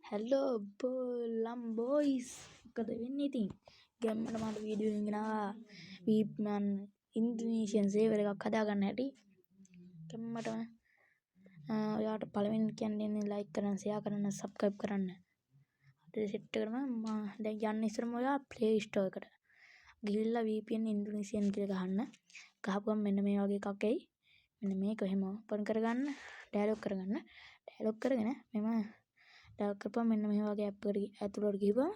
Hello, boys. Kata වෙන්නේ ඉතින් ගැම්මට මට වීඩියෝ එකකින් ගෙනාවා වීප්මන් ඉන්ඩෝනීසියන් සේවර් එකක් හදාගන්න හැටි ගැම්මටම ඔයාට පළවෙනි කියන්නේ ලයික් කරන්න ෂෙයා කරන්න සබ්ස්ක්‍රයිබ් කරන්න අද සෙට් කරම දැන් යන්න ඉස්සරම ඔයා ප්ලේ ස්ටෝර් එකට ගිහිල්ලා VPN ඉන්ඩෝනීසියන් කියලා ගහන්න ගහපුවම මෙන්න මේ වගේ එකක් එයි මෙන්න මේක එහෙම ඕපන් කරගන්න ඩයලොග් කරගෙන මෙම ඩයලොග් කරපුවම මෙන්න මේ වගේ ඇප් එකට ඇතුළට ගිහුවම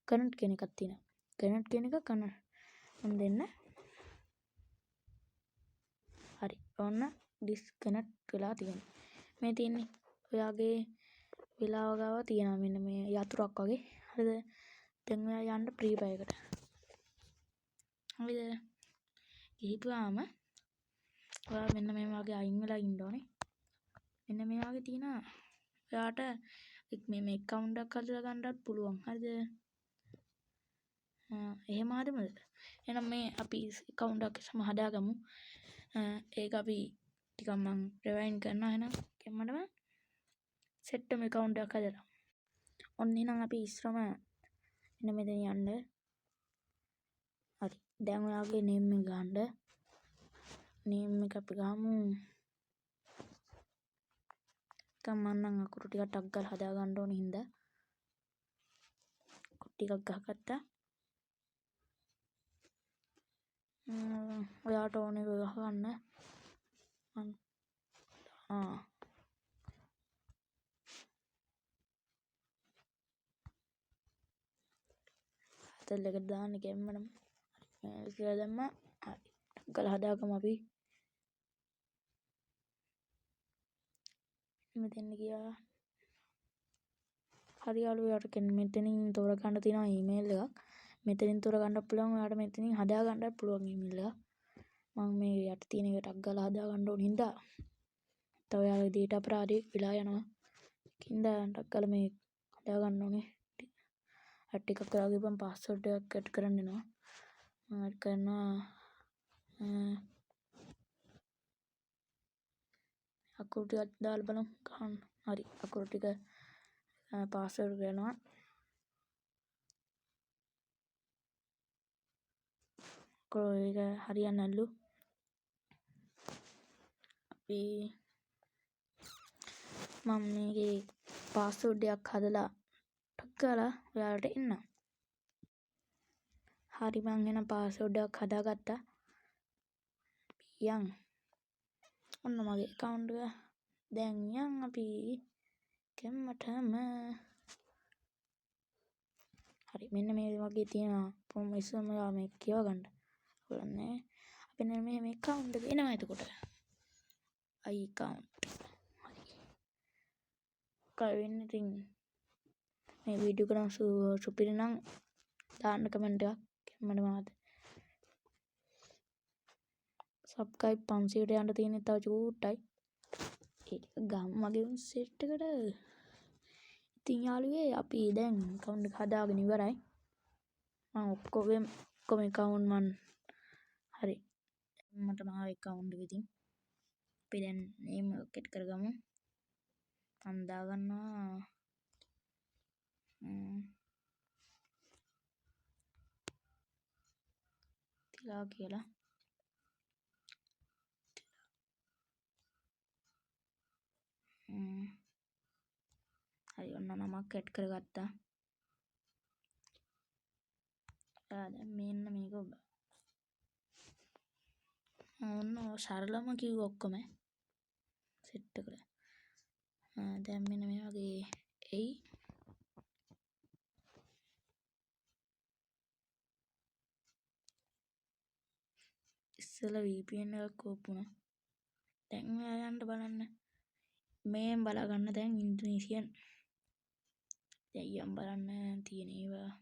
කනට් කියන එකක් තියෙනවා කනට් කියන එක මම දෙන්න හරි ඔන්න ඩිස්කනට් වෙලා තියෙනවා මේ තියෙන්නේ ඔයාගේ වෙලාව ගාව තියෙනවා මෙන්න මේ යතුරක් වගේ හරිද දැන් ඔයා යන්න ප්‍රීපයි එකට හරිද ගිහිපුවාම ඔයා මෙන්න මේ වගේ අයින් වෙලා ඉන්න ඕනේ මෙන්න මේ වගේ තියෙනවා ඔයාට මේ account එකක් හදලා ගන්නත් පුළුවන් හරිද එහෙම හරිමද එහෙනම් මේ අපි account එකක් සම හදාගමු ඒක අපි ටිකක් මම රිවයින්ඩ් කරනවා එහෙනම් කෙම්මඩම set එකම account එකක් හදලා ඔන්න එහෙනම් අපි ඉස්සරම මෙන්න මෙතන යන්න හරි දැන් ඔයාගේ name එක ගන්න name එක අපි ගමු කමන්නම් අකුරු ටිකක් ටක් ගාලා හදා ගන්න ඕන හින්දා අකුරු ටිකක් ගහගත්තා ඔයාට ඕනේ ගහගන්න තෙල්ලකට දාන්න කැම්මනම් හරි කියලා දැම්මා හරි ටක් ගාලා හදාගමු අපි මෙතෙන් ගියා හරි යාළුවෝ යාට මෙතනින් තෝරගන්න තියෙනවා ඊමේල් එකක් මෙතනින් තෝරගන්න පුළුවන් ඔයාට මෙතනින් හදා ගන්නත් පුළුවන් ඊමේල් එක මම මේ යට තියෙන එක ටක් ගාලා හදා ගන්න ඕන හින්දා තව ඔයාගේ data අපරාධය වෙලා යනවා කින්දා ටක් ගාලා මේ හදා ගන්න ඕනේ ඇට් එකක් කරලා ගිහපම් පාස්වර්ඩ් එකක් ඇඩ් කරන්න එනවා මම ඇඩ් කරනවා අකුරු ටිකක් දාලා බලමු ගන්න හරි අකුරු ටික පාස්වර්ඩ් කරනවා අකුරු එක හරියන්නේ නැල්ලු අපි මම මේකේ පාස්වර්ඩ් එකක් හදලා ටක් ගාලා ඔයාලට එන්න හරි මම එහෙනම් පාස්වර්ඩ් එකක් හදාගත්තා යන් ඔන්න මගේ account එක දැන් යන් අපි කැම්මටම හරි මෙන්න මේ වගේ තියෙනවා පොම ඉස්සම ඔයා මේක කියව ගන්න බලන්නේ අපි මෙන්න මේ account එක එනවා එතකොට I account හරි කල් වෙන්නේ ඉතින් මේ වීඩියෝ කරන සුපිරි නම් දාන්න කමෙන්ට් එකක් කැම්මට මාත් සබ්ස්ක්‍රයිබ් 500ට යන්න තියෙන තව චූට්ටයි ඒක ගම් මගේ සෙට් එකට ඉතින් යාළුවේ අපි දැන් account එක හදාගෙන ඉවරයි මම ඔක්කොම account මන් හරි මට මාව account එක ඉතින් අපි දැන් name එක එඩ් කරගමු මම දාගන්නවා තිලා කියලා හරි ඔන්න නමක් ඇඩ් කරගත්තා දැන් මෙන්න මේක ඔන්න සරලම කිව්ව ඔක්කොම සෙට් එකට දැන් මෙන්න මේ වගේ එයි ඉස්සෙල්ලා VPN එකක් ඕපුණා දැන් ඔයා යන්න බලන්න මේෙන් බලා ගන්න දැන් ඉන්ඩෝනීසියන් දැන් යම් බලන්න තියෙන ඒවා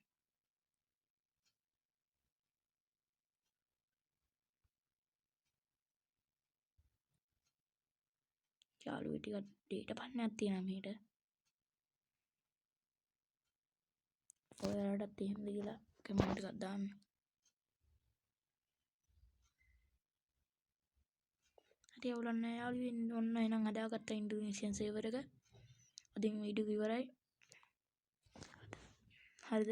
යාළුවෝ ටිකක් data පන්නයක් තියෙනවා මේකට ඔයාලටත් එහෙමද කියලා කමෙන්ට් එකක් දාන්න හරි අවුලක් නැහැ යාළුවෝ ඔන්න එහෙනම් හදාගත්ත ඉන්ඩෝනීසියන් සර්වර් එක අදින් වීඩියෝ ඉවරයි හරිද?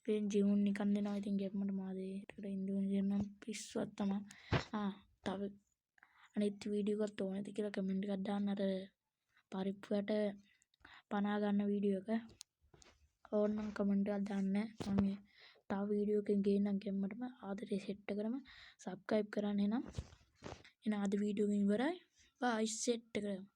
පේන් ජීවුන් නිකන් දෙනවා. ඉතින් ගෙම්මට මාදේ ඒකට ඉන්දුනීසියානු නම් පිස්සුවක් තමයි. තව අනිත් වීඩියෝ එකක් ඕනේද කියලා කමෙන්ට් එකක් දාන්න. අර පරිප්පුවට පනා ගන්න වීඩියෝ එක. ඕනනම් කමෙන්ට් එකක් දාන්න. මම තව වීඩියෝ එකකින් ගේන්නම් ගෙම්මටම. ආදරේ සෙට් කරම සබ්ස්ක්‍රයිබ් කරන්න එනම්. එහෙනම් අද වීඩියෝ එක ඉවරයි. බයි සෙට් කරමු.